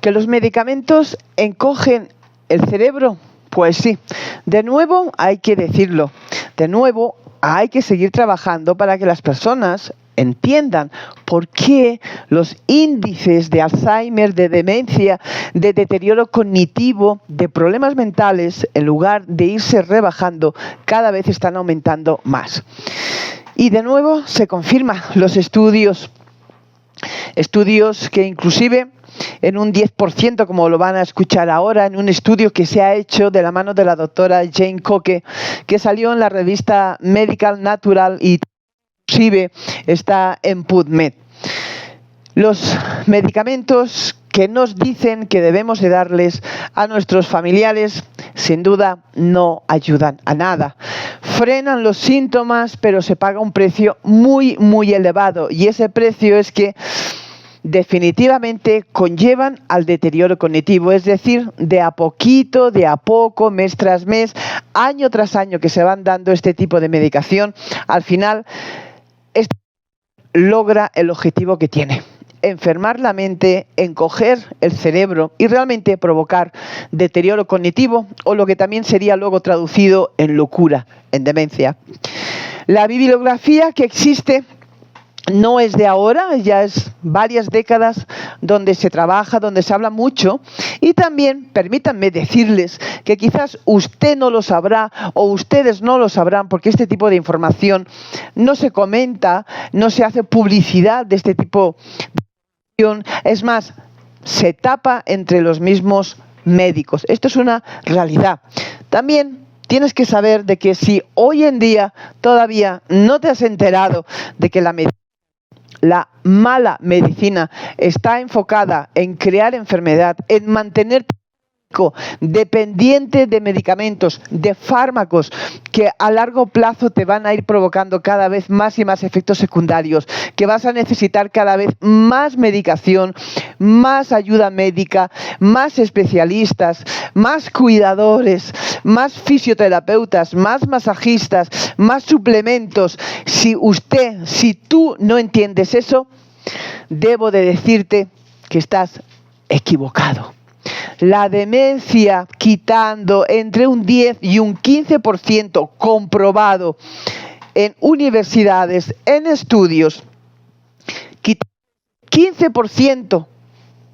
¿Que los medicamentos encogen el cerebro? Pues sí. De nuevo hay que decirlo. De nuevo hay que seguir trabajando para que las personas entiendan por qué los índices de Alzheimer, de demencia, de deterioro cognitivo, de problemas mentales, en lugar de irse rebajando, cada vez están aumentando más. Y de nuevo se confirman los estudios que inclusive en un 10%, como lo van a escuchar ahora, en un estudio que se ha hecho de la mano de la doctora Jane Koch, que salió en la revista Medical Natural y inclusive está en PubMed. Los medicamentos que nos dicen que debemos de darles a nuestros familiares, sin duda, no ayudan a nada. Frenan los síntomas, pero se paga un precio muy, muy elevado. Y ese precio es que definitivamente conllevan al deterioro cognitivo, es decir, de a poquito, de a poco, mes tras mes, año tras año que se van dando este tipo de medicación, al final logra el objetivo que tiene: enfermar la mente, encoger el cerebro y realmente provocar deterioro cognitivo, o lo que también sería luego traducido en locura, en demencia. La bibliografía que existe no es de ahora, ya es varias décadas donde se trabaja, donde se habla mucho, y también permítanme decirles que quizás usted no lo sabrá o ustedes no lo sabrán, porque este tipo de información no se comenta, no se hace publicidad de este tipo de información, es más, se tapa entre los mismos médicos. Esto es una realidad. También tienes que saber de que si hoy en día todavía no te has enterado de que la mala medicina está enfocada en crear enfermedad, en mantenerte dependiente de medicamentos, de fármacos que a largo plazo te van a ir provocando cada vez más y más efectos secundarios, que vas a necesitar cada vez más medicación, más ayuda médica, más especialistas, más cuidadores, más fisioterapeutas, más masajistas, más suplementos. Si tú no entiendes eso, debo de decirte que estás equivocado. La demencia, quitando entre un 10 y un 15% comprobado en universidades, en estudios, 15%,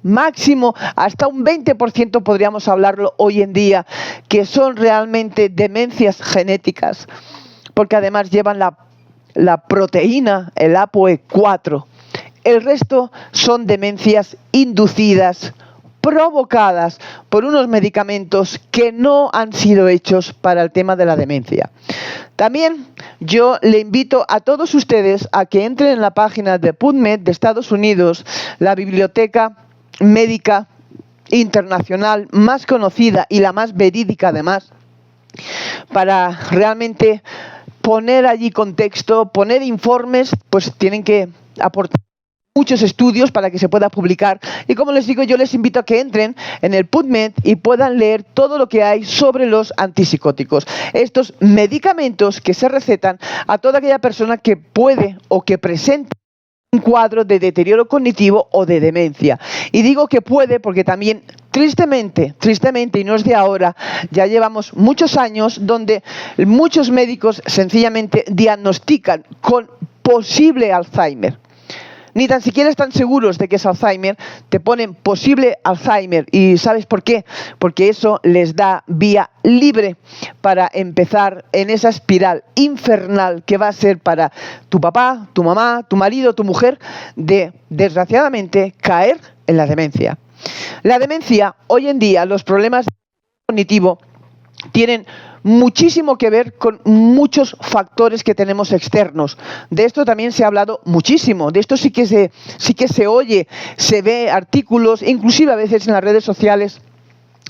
máximo hasta un 20% podríamos hablarlo hoy en día, que son realmente demencias genéticas, porque además llevan la proteína, el APOE4. El resto son demencias inducidas, provocadas por unos medicamentos que no han sido hechos para el tema de la demencia. También yo le invito a todos ustedes a que entren en la página de PubMed de Estados Unidos, la biblioteca médica internacional más conocida y la más verídica además, para realmente poner allí contexto, poner informes, pues tienen que aportar muchos estudios para que se pueda publicar. Y como les digo, yo les invito a que entren en el PubMed y puedan leer todo lo que hay sobre los antipsicóticos. Estos medicamentos que se recetan a toda aquella persona que puede o que presenta un cuadro de deterioro cognitivo o de demencia. Y digo que puede porque también, tristemente, y no es de ahora, ya llevamos muchos años donde muchos médicos sencillamente diagnostican con posible Alzheimer. Ni tan siquiera están seguros de que es Alzheimer, te ponen posible Alzheimer. ¿Y sabes por qué? Porque eso les da vía libre para empezar en esa espiral infernal que va a ser para tu papá, tu mamá, tu marido, tu mujer, de, desgraciadamente, caer en la demencia. La demencia, hoy en día, los problemas cognitivos tienen muchísimo que ver con muchos factores que tenemos externos. De esto también se ha hablado muchísimo. De esto sí que se oye, se ve artículos, inclusive a veces en las redes sociales.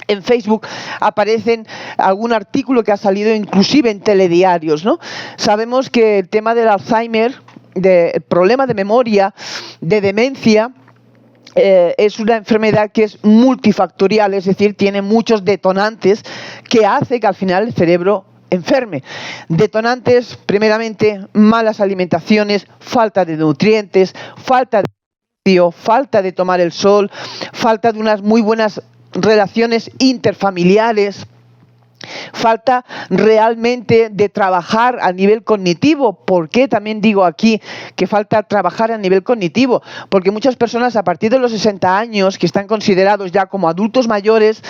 En Facebook aparecen algún artículo que ha salido inclusive en telediarios, ¿no? Sabemos que el tema del Alzheimer, del problema de memoria, de demencia, es una enfermedad que es multifactorial, es decir, tiene muchos detonantes que hace que al final el cerebro enferme. Detonantes, primeramente, malas alimentaciones, falta de nutrientes, falta de falta de tomar el sol, falta de unas muy buenas relaciones interfamiliares, falta realmente de trabajar a nivel cognitivo. ¿Por qué también digo aquí que falta trabajar a nivel cognitivo? Porque muchas personas a partir de los 60 años, que están considerados ya como adultos mayores,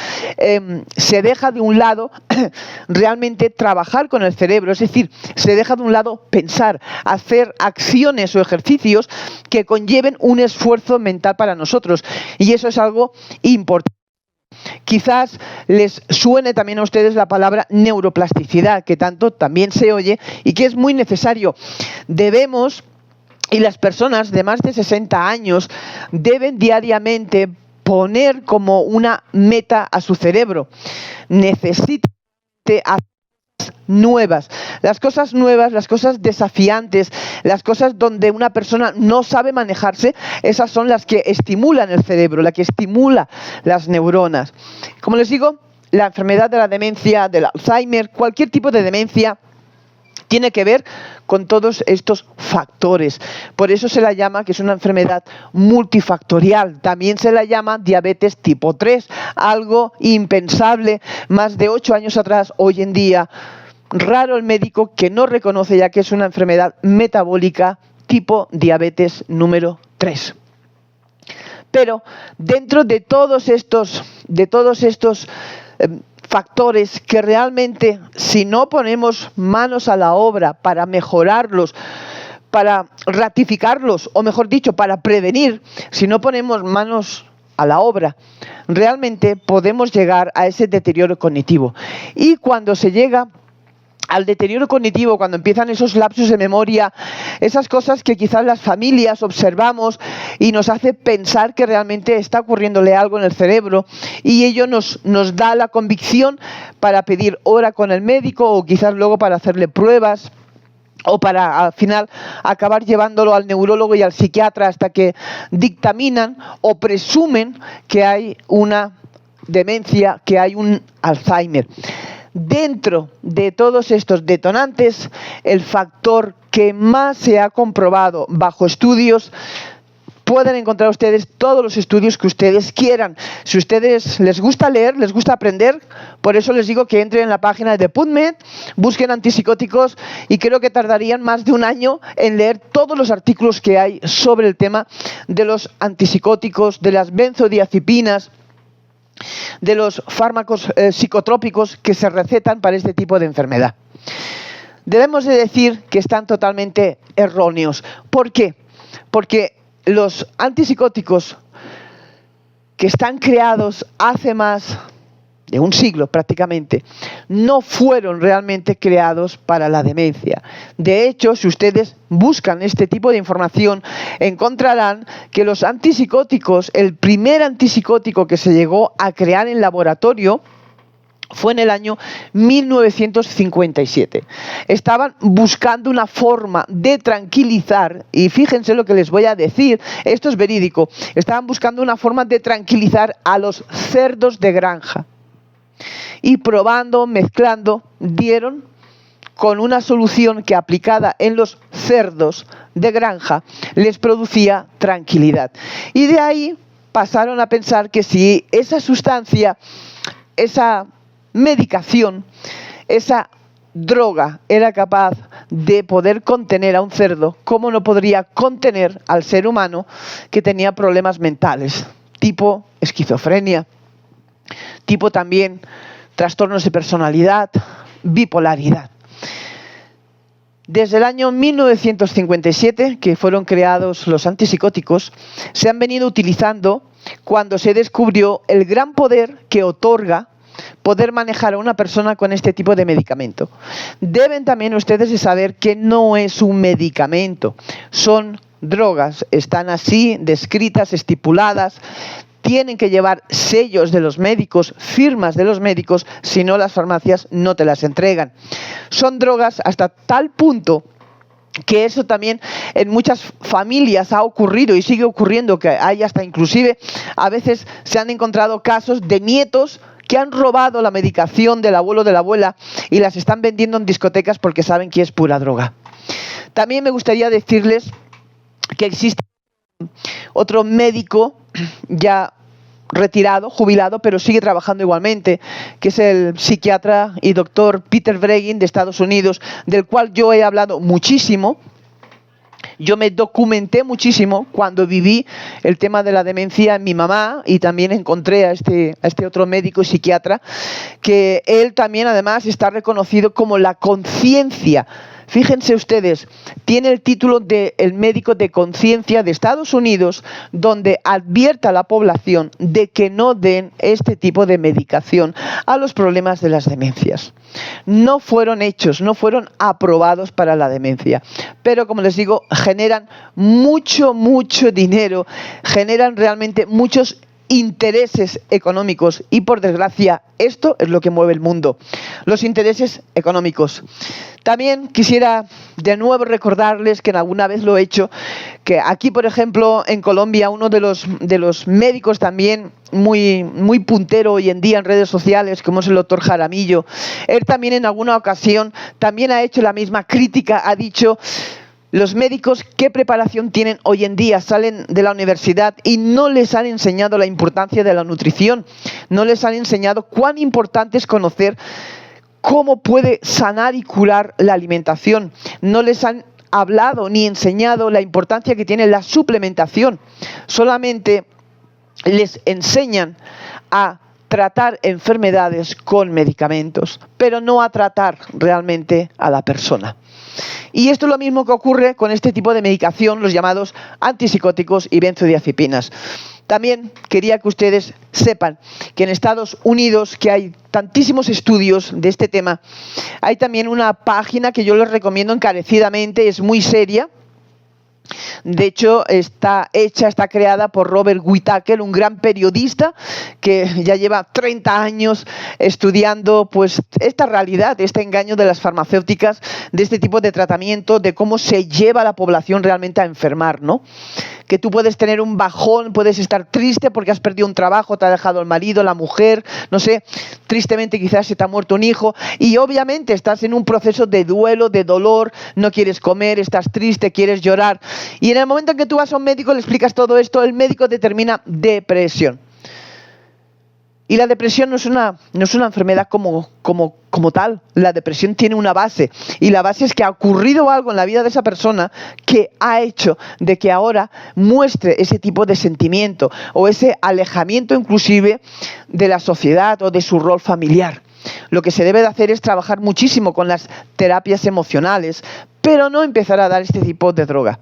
se deja de un lado realmente trabajar con el cerebro, es decir, se deja de un lado pensar, hacer acciones o ejercicios que conlleven un esfuerzo mental para nosotros. Y eso es algo importante. Quizás les suene también a ustedes la palabra neuroplasticidad, que tanto también se oye y que es muy necesario. Debemos, y las personas de más de 60 años deben diariamente poner como una meta a su cerebro. Necesitan hacer las cosas nuevas, las cosas desafiantes, las cosas donde una persona no sabe manejarse, esas son las que estimulan el cerebro, la que estimula las neuronas. Como les digo, la enfermedad de la demencia, del Alzheimer, cualquier tipo de demencia, tiene que ver con todos estos factores. Por eso se la llama que es una enfermedad multifactorial. También se la llama diabetes tipo 3, algo impensable más de 8 años atrás. Hoy en día, raro el médico que no reconoce ya que es una enfermedad metabólica tipo diabetes número 3. Pero dentro de todos estos factores que realmente, si no ponemos manos a la obra para mejorarlos, para ratificarlos, o mejor dicho, para prevenir, si no ponemos manos a la obra, realmente podemos llegar a ese deterioro cognitivo. Y cuando se llega al deterioro cognitivo, cuando empiezan esos lapsos de memoria, esas cosas que quizás las familias observamos y nos hace pensar que realmente está ocurriéndole algo en el cerebro, y ello nos da la convicción para pedir hora con el médico o quizás luego para hacerle pruebas o para al final acabar llevándolo al neurólogo y al psiquiatra hasta que dictaminan o presumen que hay una demencia, que hay un Alzheimer. Dentro de todos estos detonantes, el factor que más se ha comprobado bajo estudios, pueden encontrar ustedes todos los estudios que ustedes quieran. Si a ustedes les gusta leer, les gusta aprender, por eso les digo que entren en la página de PubMed, busquen antipsicóticos, y creo que tardarían más de un año en leer todos los artículos que hay sobre el tema de los antipsicóticos, de las benzodiazepinas, de los fármacos psicotrópicos que se recetan para este tipo de enfermedad. Debemos de decir que están totalmente erróneos. ¿Por qué? Porque los antipsicóticos que están creados hace más de un siglo prácticamente, no fueron realmente creados para la demencia. De hecho, si ustedes buscan este tipo de información, encontrarán que los antipsicóticos, el primer antipsicótico que se llegó a crear en laboratorio, fue en el año 1957. Estaban buscando una forma de tranquilizar, y fíjense lo que les voy a decir, esto es verídico, estaban buscando una forma de tranquilizar a los cerdos de granja. Y probando, mezclando, dieron con una solución que aplicada en los cerdos de granja les producía tranquilidad. Y de ahí pasaron a pensar que si esa sustancia, esa medicación, esa droga era capaz de poder contener a un cerdo, ¿cómo no podría contener al ser humano que tenía problemas mentales, tipo esquizofrenia, tipo también trastornos de personalidad, bipolaridad? Desde el año 1957, que fueron creados los antipsicóticos, se han venido utilizando cuando se descubrió el gran poder que otorga poder manejar a una persona con este tipo de medicamento. Deben también ustedes de saber que no es un medicamento, son drogas, están así descritas, estipuladas, tienen que llevar sellos de los médicos, firmas de los médicos, si no las farmacias no te las entregan. Son drogas hasta tal punto que eso también en muchas familias ha ocurrido y sigue ocurriendo, que hay hasta inclusive, a veces se han encontrado casos de nietos que han robado la medicación del abuelo o de la abuela y las están vendiendo en discotecas porque saben que es pura droga. También me gustaría decirles que existen otro médico ya retirado, jubilado, pero sigue trabajando igualmente, que es el psiquiatra y doctor Peter Breggin de Estados Unidos, del cual yo he hablado muchísimo. Yo me documenté muchísimo cuando viví el tema de la demencia en mi mamá, y también encontré a este otro médico y psiquiatra, que él también además está reconocido como la conciencia. Fíjense ustedes, tiene el título de el médico de conciencia de Estados Unidos, donde advierte a la población de que no den este tipo de medicación a los problemas de las demencias. No fueron hechos, no fueron aprobados para la demencia, pero como les digo, generan mucho dinero, generan realmente muchos intereses económicos, y por desgracia esto es lo que mueve el mundo, los intereses económicos. También quisiera de nuevo recordarles, que alguna vez lo he hecho, que aquí, por ejemplo, en Colombia, uno de los médicos también muy puntero hoy en día en redes sociales, como es el doctor Jaramillo, él también en alguna ocasión también ha hecho la misma crítica, ha dicho: los médicos, ¿qué preparación tienen hoy en día? Salen de la universidad y no les han enseñado la importancia de la nutrición, no les han enseñado cuán importante es conocer cómo puede sanar y curar la alimentación, no les han hablado ni enseñado la importancia que tiene la suplementación, solamente les enseñan a tratar enfermedades con medicamentos, pero no a tratar realmente a la persona. Y esto es lo mismo que ocurre con este tipo de medicación, los llamados antipsicóticos y benzodiazepinas. También quería que ustedes sepan que en Estados Unidos, que hay tantísimos estudios de este tema, hay también una página que yo les recomiendo encarecidamente, es muy seria. De hecho, está creada por Robert Whittaker, un gran periodista que ya lleva 30 años estudiando pues esta realidad, este engaño de las farmacéuticas, de este tipo de tratamiento, de cómo se lleva a la población realmente a enfermar, ¿no? Que tú puedes tener un bajón, puedes estar triste porque has perdido un trabajo, te ha dejado el marido, la mujer, no sé, tristemente quizás se te ha muerto un hijo, y obviamente estás en un proceso de duelo, de dolor, no quieres comer, estás triste, quieres llorar, y en el momento en que tú vas a un médico, le explicas todo esto, el médico determina depresión. Y la depresión no es una enfermedad como tal. La depresión tiene una base, y la base es que ha ocurrido algo en la vida de esa persona que ha hecho de que ahora muestre ese tipo de sentimiento o ese alejamiento inclusive de la sociedad o de su rol familiar. Lo que se debe de hacer es trabajar muchísimo con las terapias emocionales, pero no empezar a dar este tipo de droga.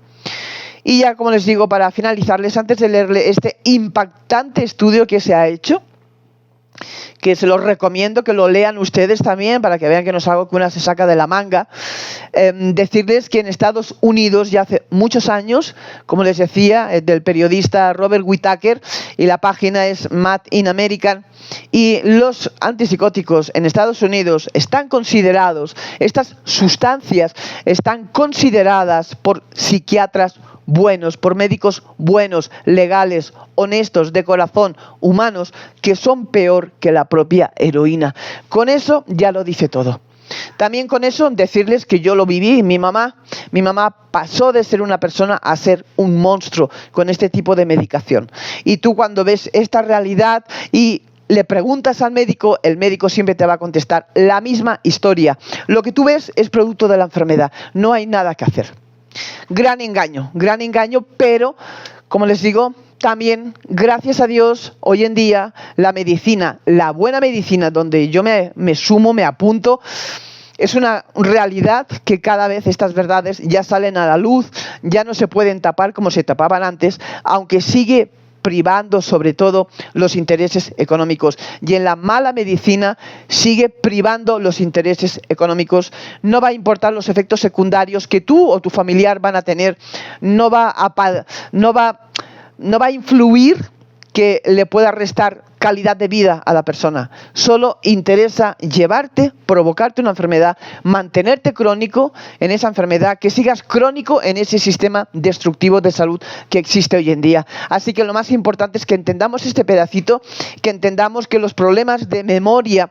Y ya, como les digo, para finalizarles, antes de leerle este impactante estudio que se ha hecho, que se los recomiendo que lo lean ustedes también para que vean que no es algo que una se saca de la manga, decirles que en Estados Unidos ya hace muchos años, como les decía, del periodista Robert Whittaker, y la página es Mad in American, y los antipsicóticos en Estados Unidos están considerados, estas sustancias están consideradas por psiquiatras buenos, por médicos buenos, legales, honestos, de corazón, humanos, que son peor que la propia heroína. Con eso ya lo dice todo. También con eso decirles que yo lo viví. Mi mamá pasó de ser una persona a ser un monstruo con este tipo de medicación. Y tú, cuando ves esta realidad y le preguntas al médico, el médico siempre te va a contestar la misma historia. Lo que tú ves es producto de la enfermedad, no hay nada que hacer. Gran engaño, pero, como les digo, también, gracias a Dios, hoy en día, la medicina, la buena medicina, donde yo me sumo, me apunto, es una realidad que cada vez estas verdades ya salen a la luz, ya no se pueden tapar como se tapaban antes, aunque sigue privando sobre todo los intereses económicos, y en la mala medicina sigue privando los intereses económicos. No va a importar los efectos secundarios que tú o tu familiar van a tener, no va a influir que le pueda restar calidad de vida a la persona. Solo interesa llevarte, provocarte una enfermedad, mantenerte crónico en esa enfermedad, que sigas crónico en ese sistema destructivo de salud que existe hoy en día. Así que lo más importante es que entendamos este pedacito, que entendamos que los problemas de memoria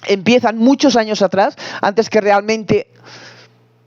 empiezan muchos años atrás, antes que realmente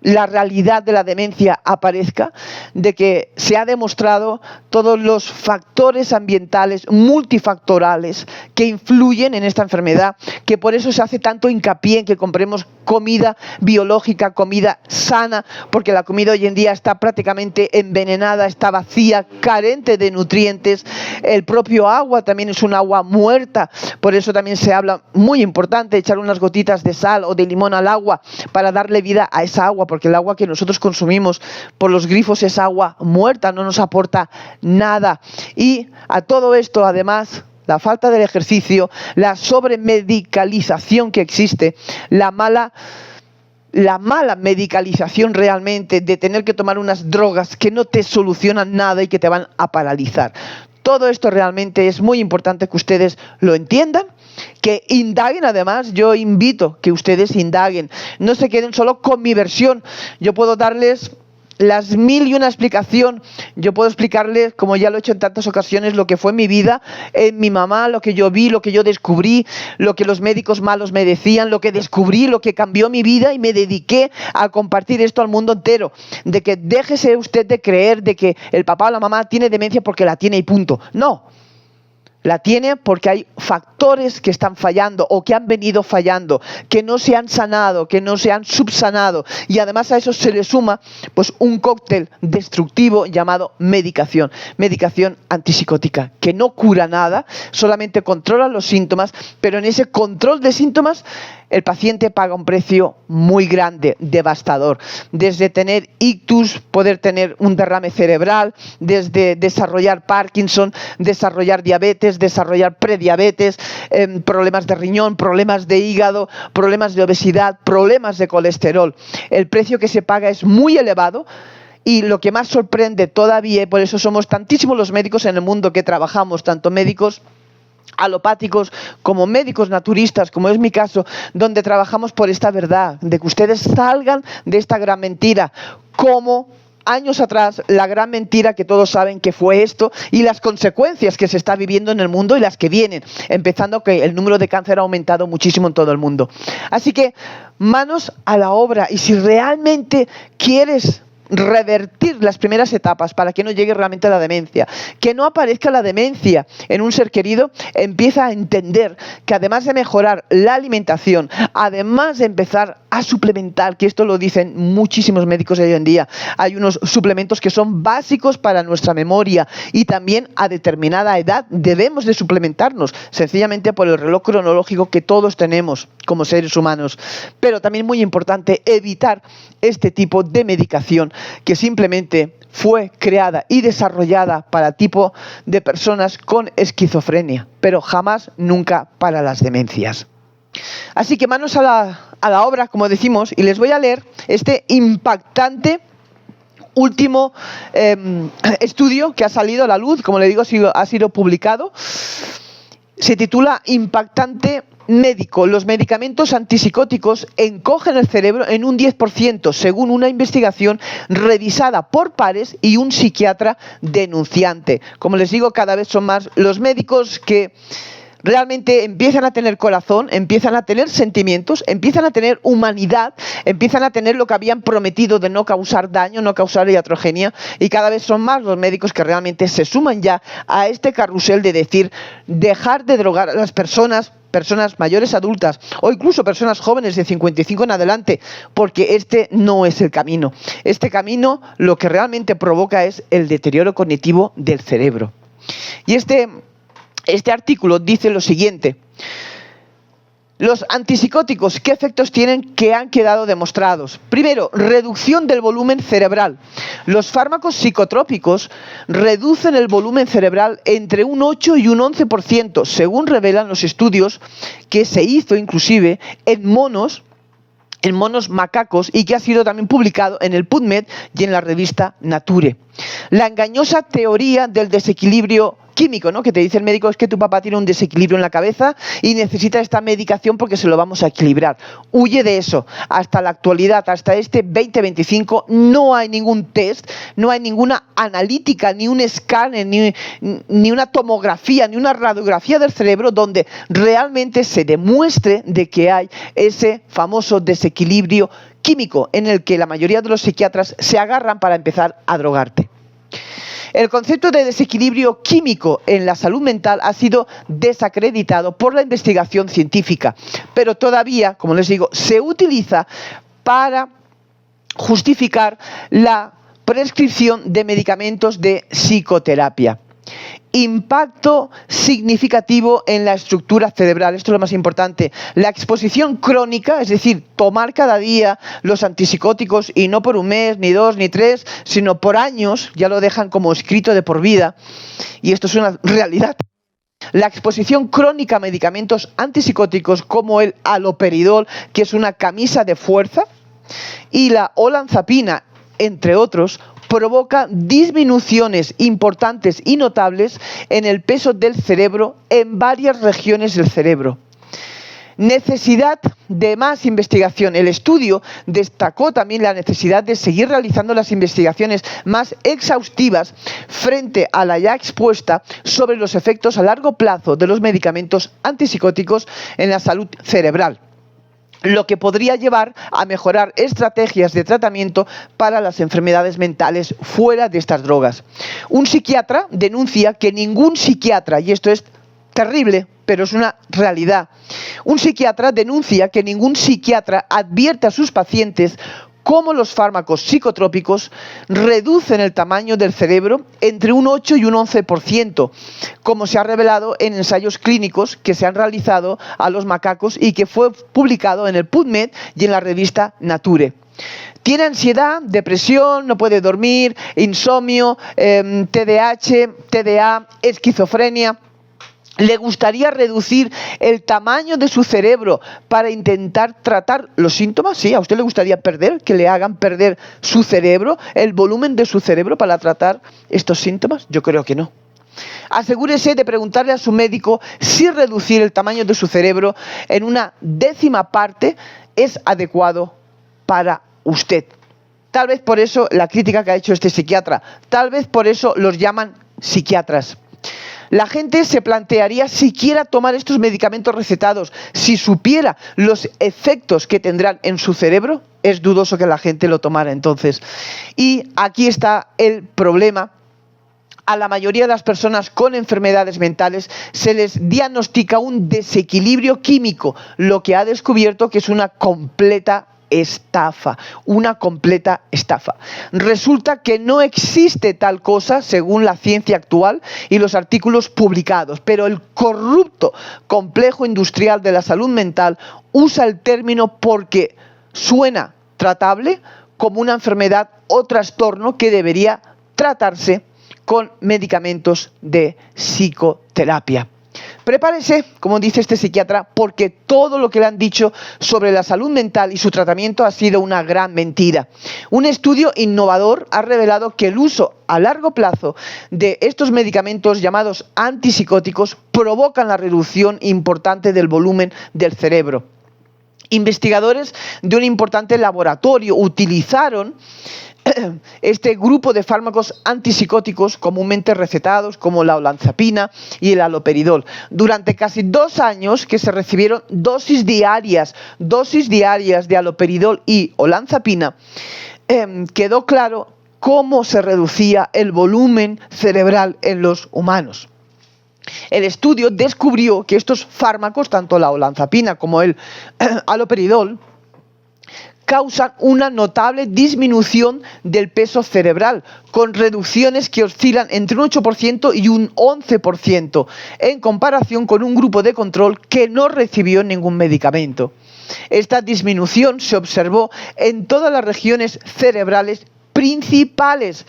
la realidad de la demencia aparezca, de que se ha demostrado todos los factores ambientales multifactorales que influyen en esta enfermedad, que por eso se hace tanto hincapié en que compremos comida biológica, comida sana, porque la comida hoy en día está prácticamente envenenada, está vacía, carente de nutrientes. El propio agua también es un agua muerta, por eso también se habla, muy importante, echar unas gotitas de sal o de limón al agua para darle vida a esa agua, porque el agua que nosotros consumimos por los grifos es agua muerta, no nos aporta nada. Y a todo esto, además, la falta del ejercicio, la sobremedicalización que existe, la mala medicalización realmente de tener que tomar unas drogas que no te solucionan nada y que te van a paralizar. Todo esto realmente es muy importante que ustedes lo entiendan, que indaguen. Además, yo invito que ustedes indaguen, no se queden solo con mi versión. Yo puedo darles las mil y una explicación, yo puedo explicarles, como ya lo he hecho en tantas ocasiones, lo que fue mi vida, mi mamá, lo que yo vi, lo que yo descubrí, lo que los médicos malos me decían, lo que descubrí, lo que cambió mi vida, y me dediqué a compartir esto al mundo entero, de que déjese usted de creer de que el papá o la mamá tiene demencia porque la tiene y punto. No. La tiene porque hay factores que están fallando o que han venido fallando, que no se han sanado, que no se han subsanado. Y además a eso se le suma pues un cóctel destructivo llamado medicación. Medicación antipsicótica, que no cura nada, solamente controla los síntomas, pero en ese control de síntomas el paciente paga un precio muy grande, devastador. Desde tener ictus, poder tener un derrame cerebral, desde desarrollar Parkinson, desarrollar diabetes, desarrollar prediabetes, problemas de riñón, problemas de hígado, problemas de obesidad, problemas de colesterol. El precio que se paga es muy elevado. Y lo que más sorprende todavía, y por eso somos tantísimos los médicos en el mundo que trabajamos, tanto médicos alopáticos como médicos naturistas, como es mi caso, donde trabajamos por esta verdad, de que ustedes salgan de esta gran mentira, como años atrás la gran mentira que todos saben que fue esto, y las consecuencias que se está viviendo en el mundo y las que vienen, empezando que el número de cáncer ha aumentado muchísimo en todo el mundo. Así que manos a la obra, y si realmente quieres revertir las primeras etapas para que no llegue realmente a la demencia, que no aparezca la demencia en un ser querido, empieza a entender que además de mejorar la alimentación, además de empezar a suplementar, que esto lo dicen muchísimos médicos hoy en día, hay unos suplementos que son básicos para nuestra memoria, y también a determinada edad debemos de suplementarnos, sencillamente por el reloj cronológico que todos tenemos como seres humanos. Pero también muy importante evitar este tipo de medicación que simplemente fue creada y desarrollada para tipo de personas con esquizofrenia, pero jamás, nunca para las demencias. Así que manos a la obra, como decimos, y les voy a leer este impactante último estudio que ha salido a la luz, como le digo, ha sido publicado. Se titula Impactante médico. Los medicamentos antipsicóticos encogen el cerebro en un 10%, según una investigación revisada por pares y un psiquiatra denunciante. Como les digo, cada vez son más los médicos que realmente empiezan a tener corazón, empiezan a tener sentimientos, empiezan a tener humanidad, empiezan a tener lo que habían prometido de no causar daño, no causar iatrogenia, y cada vez son más los médicos que realmente se suman ya a este carrusel de decir, dejar de drogar a las personas mayores adultas o incluso personas jóvenes de 55 en adelante, porque este no es el camino. Este camino lo que realmente provoca es el deterioro cognitivo del cerebro. Y este artículo dice lo siguiente: los antipsicóticos, ¿qué efectos tienen que han quedado demostrados? Primero, reducción del volumen cerebral. Los fármacos psicotrópicos reducen el volumen cerebral entre un 8 y un 11%, según revelan los estudios que se hizo inclusive en monos macacos, y que ha sido también publicado en el PubMed y en la revista Nature. La engañosa teoría del desequilibrio químico, ¿no? Que te dice el médico, es que tu papá tiene un desequilibrio en la cabeza y necesita esta medicación porque se lo vamos a equilibrar. Huye de eso. Hasta la actualidad, hasta este 2025, no hay ningún test, no hay ninguna analítica, ni un escáner, ni una tomografía, ni una radiografía del cerebro donde realmente se demuestre de que hay ese famoso desequilibrio químico en el que la mayoría de los psiquiatras se agarran para empezar a drogarte. El concepto de desequilibrio químico en la salud mental ha sido desacreditado por la investigación científica, pero todavía, como les digo, se utiliza para justificar la prescripción de medicamentos de psicoterapia. Impacto significativo en la estructura cerebral. Esto es lo más importante. La exposición crónica, es decir, tomar cada día los antipsicóticos y no por un mes, ni 2, ni 3, sino por años, ya lo dejan como escrito de por vida, y esto es una realidad. La exposición crónica a medicamentos antipsicóticos como el haloperidol, que es una camisa de fuerza, y la olanzapina, entre otros, provoca disminuciones importantes y notables en el peso del cerebro en varias regiones del cerebro. Necesidad de más investigación. El estudio destacó también la necesidad de seguir realizando las investigaciones más exhaustivas frente a la ya expuesta sobre los efectos a largo plazo de los medicamentos antipsicóticos en la salud cerebral, lo que podría llevar a mejorar estrategias de tratamiento para las enfermedades mentales fuera de estas drogas. Un psiquiatra denuncia que ningún psiquiatra, y esto es terrible, pero es una realidad, un psiquiatra denuncia que ningún psiquiatra advierte a sus pacientes cómo los fármacos psicotrópicos reducen el tamaño del cerebro entre un 8 y un 11%, como se ha revelado en ensayos clínicos que se han realizado a los macacos y que fue publicado en el PubMed y en la revista Nature. Tiene ansiedad, depresión, no puede dormir, insomnio, TDAH, TDA, esquizofrenia. ¿Le gustaría reducir el tamaño de su cerebro para intentar tratar los síntomas? Sí, ¿a usted le gustaría que le hagan perder su cerebro, el volumen de su cerebro para tratar estos síntomas? Yo creo que no. Asegúrese de preguntarle a su médico si reducir el tamaño de su cerebro en una 10ª parte es adecuado para usted. Tal vez por eso la crítica que ha hecho este psiquiatra, tal vez por eso los llaman psiquiatras. La gente se plantearía siquiera tomar estos medicamentos recetados si supiera los efectos que tendrán en su cerebro. Es dudoso que la gente lo tomara entonces. Y aquí está el problema. A la mayoría de las personas con enfermedades mentales se les diagnostica un desequilibrio químico, lo que ha descubierto que es una completa estafa, una completa estafa. Resulta que no existe tal cosa según la ciencia actual y los artículos publicados, pero el corrupto complejo industrial de la salud mental usa el término porque suena tratable como una enfermedad o trastorno que debería tratarse con medicamentos de psicoterapia. Prepárese, como dice este psiquiatra, porque todo lo que le han dicho sobre la salud mental y su tratamiento ha sido una gran mentira. Un estudio innovador ha revelado que el uso a largo plazo de estos medicamentos llamados antipsicóticos provocan la reducción importante del volumen del cerebro. Investigadores de un importante laboratorio utilizaron este grupo de fármacos antipsicóticos comúnmente recetados como la olanzapina y el haloperidol durante casi 2 años, que se recibieron dosis diarias de haloperidol y olanzapina. Quedó claro cómo se reducía el volumen cerebral en los humanos. El estudio descubrió que estos fármacos, tanto la olanzapina como el haloperidol, causan una notable disminución del peso cerebral, con reducciones que oscilan entre un 8% y un 11%, en comparación con un grupo de control que no recibió ningún medicamento. Esta disminución se observó en todas las regiones cerebrales principales,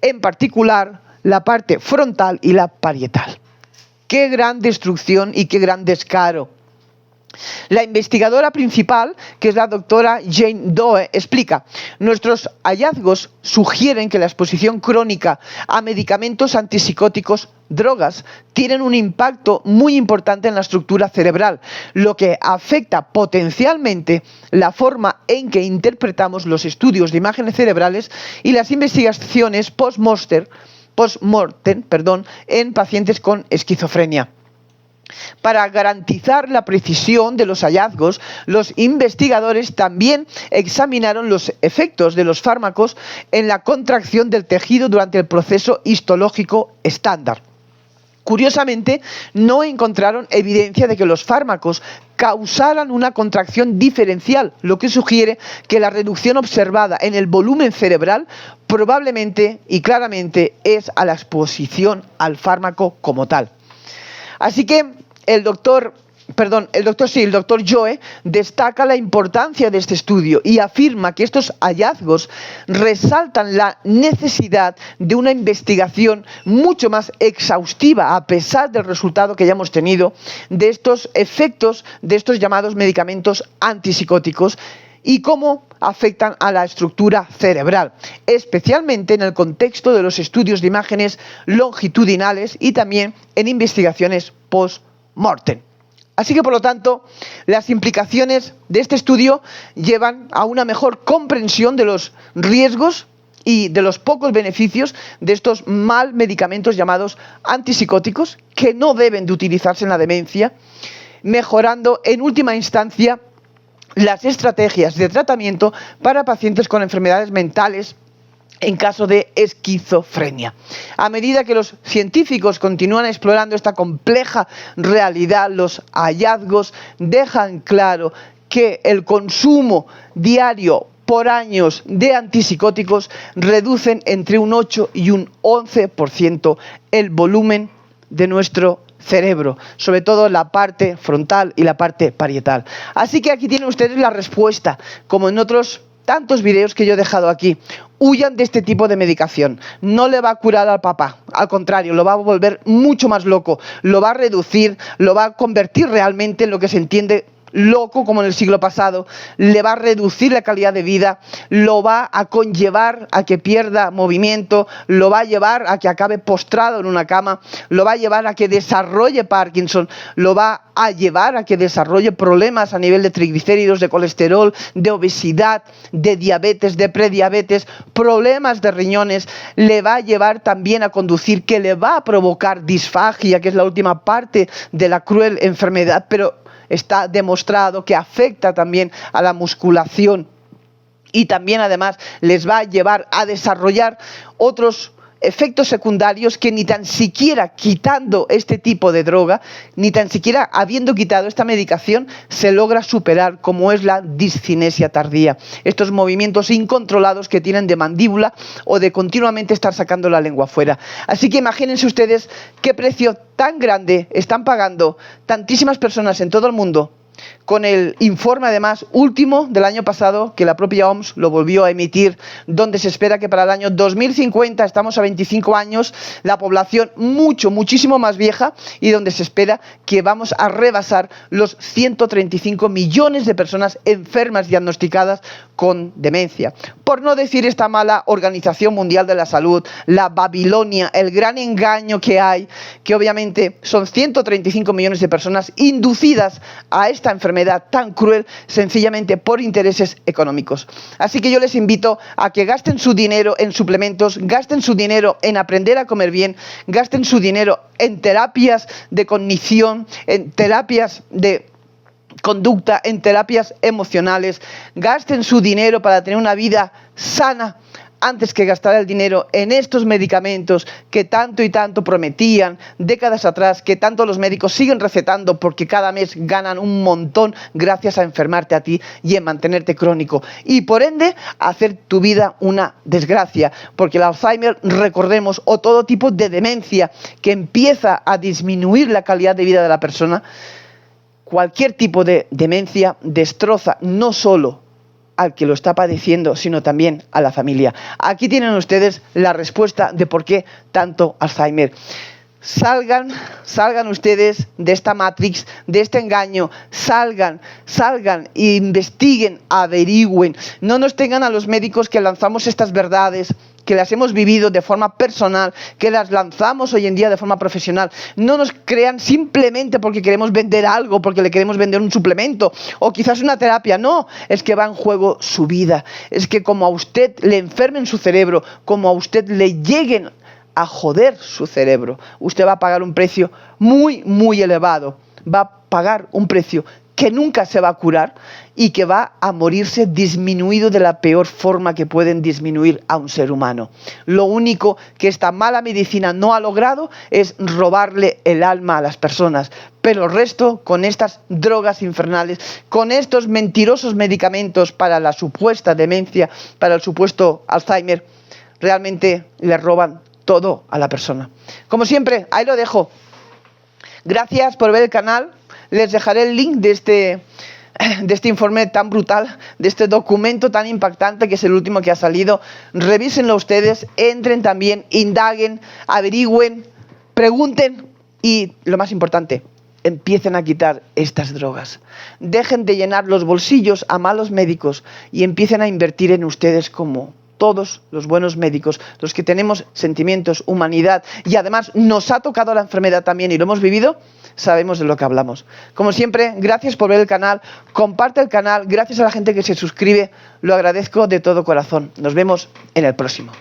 en particular la parte frontal y la parietal. ¡Qué gran destrucción y qué gran descaro! La investigadora principal, que es la doctora Jane Doe, explica: nuestros hallazgos sugieren que la exposición crónica a medicamentos antipsicóticos, drogas, tienen un impacto muy importante en la estructura cerebral, lo que afecta potencialmente la forma en que interpretamos los estudios de imágenes cerebrales y las investigaciones post-mortem, en pacientes con esquizofrenia. Para garantizar la precisión de los hallazgos, los investigadores también examinaron los efectos de los fármacos en la contracción del tejido durante el proceso histológico estándar. Curiosamente, no encontraron evidencia de que los fármacos causaran una contracción diferencial, lo que sugiere que la reducción observada en el volumen cerebral probablemente y claramente es a la exposición al fármaco como tal. Así que el doctor Joe destaca la importancia de este estudio y afirma que estos hallazgos resaltan la necesidad de una investigación mucho más exhaustiva, a pesar del resultado que ya hemos tenido, de estos efectos de estos llamados medicamentos antipsicóticos y cómo afectan a la estructura cerebral, especialmente en el contexto de los estudios de imágenes longitudinales y también en investigaciones post-mortem. Así que, por lo tanto, las implicaciones de este estudio llevan a una mejor comprensión de los riesgos y de los pocos beneficios de estos mal medicamentos llamados antipsicóticos, que no deben de utilizarse en la demencia, mejorando en última instancia las estrategias de tratamiento para pacientes con enfermedades mentales en caso de esquizofrenia. A medida que los científicos continúan explorando esta compleja realidad, los hallazgos dejan claro que el consumo diario por años de antipsicóticos reducen entre un 8 y un 11% el volumen de nuestro cerebro, sobre todo la parte frontal y la parte parietal. Así que aquí tienen ustedes la respuesta, como en otros tantos videos que yo he dejado aquí. Huyan de este tipo de medicación. No le va a curar al papá, al contrario, lo va a volver mucho más loco, lo va a reducir, lo va a convertir realmente en lo que se entiende loco, como en el siglo pasado, le va a reducir la calidad de vida, lo va a conllevar a que pierda movimiento, lo va a llevar a que acabe postrado en una cama, lo va a llevar a que desarrolle Parkinson, lo va a llevar a que desarrolle problemas a nivel de triglicéridos, de colesterol, de obesidad, de diabetes, de prediabetes, problemas de riñones, le va a llevar también a conducir, que le va a provocar disfagia, que es la última parte de la cruel enfermedad, pero está demostrado que afecta también a la musculación y también además les va a llevar a desarrollar otros efectos secundarios que ni tan siquiera quitando este tipo de droga, ni tan siquiera habiendo quitado esta medicación, se logra superar, como es la discinesia tardía. Estos movimientos incontrolados que tienen de mandíbula o de continuamente estar sacando la lengua fuera. Así que imagínense ustedes qué precio tan grande están pagando tantísimas personas en todo el mundo, con el informe además último del año pasado, que la propia OMS lo volvió a emitir, donde se espera que para el año 2050, estamos a 25 años, la población muchísimo más vieja, y donde se espera que vamos a rebasar los 135 millones de personas enfermas diagnosticadas con demencia. Por no decir esta mala Organización Mundial de la Salud, la Babilonia, el gran engaño que hay, que obviamente son 135 millones de personas inducidas a esta enfermedad tan cruel sencillamente por intereses económicos. Así que yo les invito a que gasten su dinero en suplementos, gasten su dinero en aprender a comer bien, gasten su dinero en terapias de cognición, en terapias de conducta, en terapias emocionales, gasten su dinero para tener una vida sana, antes que gastar el dinero en estos medicamentos que tanto y tanto prometían décadas atrás, que tanto los médicos siguen recetando porque cada mes ganan un montón gracias a enfermarte a ti y en mantenerte crónico. Y por ende, hacer tu vida una desgracia, porque el Alzheimer, recordemos, o todo tipo de demencia que empieza a disminuir la calidad de vida de la persona, cualquier tipo de demencia destroza no solo al que lo está padeciendo, sino también a la familia. Aquí tienen ustedes la respuesta de por qué tanto Alzheimer. salgan ustedes de esta Matrix, de este engaño, salgan, investiguen, averigüen. No nos tengan a los médicos que lanzamos estas verdades, que las hemos vivido de forma personal, que las lanzamos hoy en día de forma profesional. No nos crean simplemente porque queremos vender algo, porque le queremos vender un suplemento o quizás una terapia. No, es que va en juego su vida. Es que como a usted le enfermen su cerebro, como a usted le lleguen a joder su cerebro, usted va a pagar un precio muy, muy elevado. Va a pagar un precio que nunca se va a curar y que va a morirse disminuido de la peor forma que pueden disminuir a un ser humano. Lo único que esta mala medicina no ha logrado es robarle el alma a las personas. Pero el resto, con estas drogas infernales, con estos mentirosos medicamentos para la supuesta demencia, para el supuesto Alzheimer, realmente le roban todo a la persona. Como siempre, ahí lo dejo. Gracias por ver el canal. Les dejaré el link de este informe tan brutal, de este documento tan impactante que es el último que ha salido. Revísenlo ustedes, entren también, indaguen, averigüen, pregunten y, lo más importante, empiecen a quitar estas drogas. Dejen de llenar los bolsillos a malos médicos y empiecen a invertir en ustedes como todos los buenos médicos, los que tenemos sentimientos, humanidad y además nos ha tocado la enfermedad también y lo hemos vivido, sabemos de lo que hablamos. Como siempre, gracias por ver el canal, comparte el canal, gracias a la gente que se suscribe, lo agradezco de todo corazón. Nos vemos en el próximo.